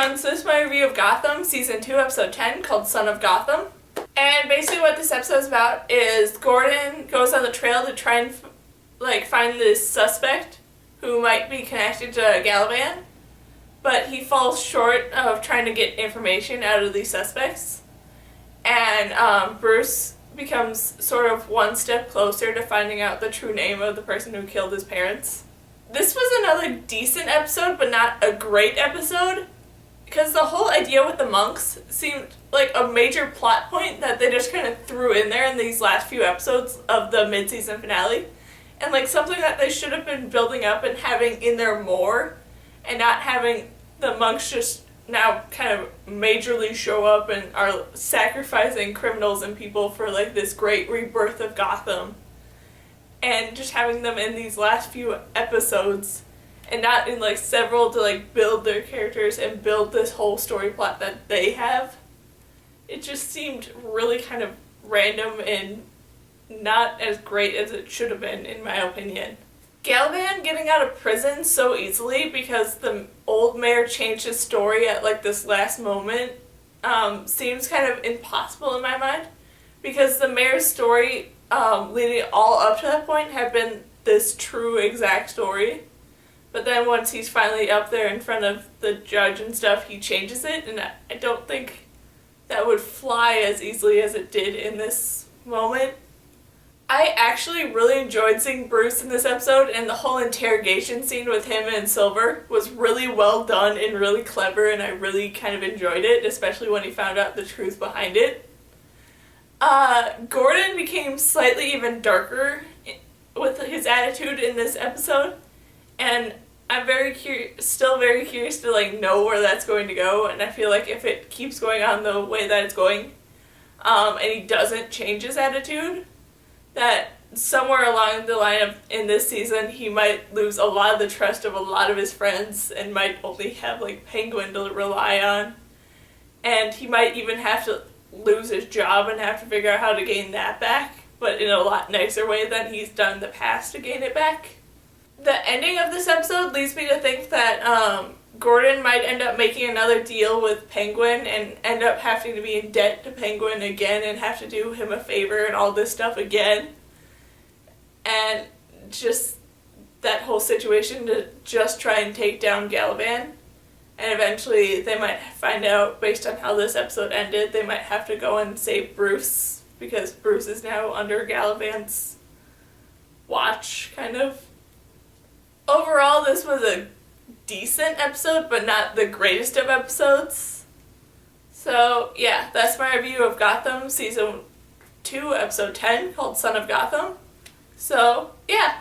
everyone, so this is my review of Gotham, Season 2, Episode 10, called Son of Gotham. And basically what this episode is about is Gordon goes on the trail to try and find this suspect who might be connected to Gallivan, but he falls short of trying to get information out of these suspects. And Bruce becomes sort of one step closer to finding out the true name of the person who killed his parents. This was another decent episode, but not a great episode, because the whole idea with the monks seemed like a major plot point that they just kind of threw in there in these last few episodes of the mid-season finale, and like something that they should have been building up and having in there more, and not having the monks just now kind of majorly show up and are sacrificing criminals and people for like this great rebirth of Gotham. And just having them in these last few episodes and not in like several to like build their characters and build this whole story plot that they have. It just seemed really kind of random and not as great as it should have been, in my opinion. Gallivan getting out of prison so easily because the old mayor changed his story at like this last moment seems kind of impossible in my mind, because the mayor's story leading all up to that point had been this true exact story, but then once he's finally up there in front of the judge and stuff, he changes it, and I don't think that would fly as easily as it did in this moment. I actually really enjoyed seeing Bruce in this episode, and the whole interrogation scene with him and Silver was really well done and really clever, and I really kind of enjoyed it, especially when he found out the truth behind it. Gordon became slightly even darker with his attitude in this episode, and I'm still very curious to like know where that's going to go, and I feel like if it keeps going on the way that it's going, and he doesn't change his attitude, that somewhere along the line of in this season he might lose a lot of the trust of a lot of his friends and might only have like Penguin to rely on, and he might even have to lose his job and have to figure out how to gain that back, but in a lot nicer way than he's done in the past to gain it back. The ending of this episode leads me to think that Gordon might end up making another deal with Penguin and end up having to be in debt to Penguin again and have to do him a favor and all this stuff again. And just that whole situation to just try and take down Gallivan. And eventually they might find out, based on how this episode ended, they might have to go and save Bruce, because Bruce is now under Gallivan's watch, kind of. Overall, this was a decent episode, but not the greatest of episodes. So, yeah, that's my review of Gotham, Season 2, Episode 10, called Son of Gotham. So, yeah.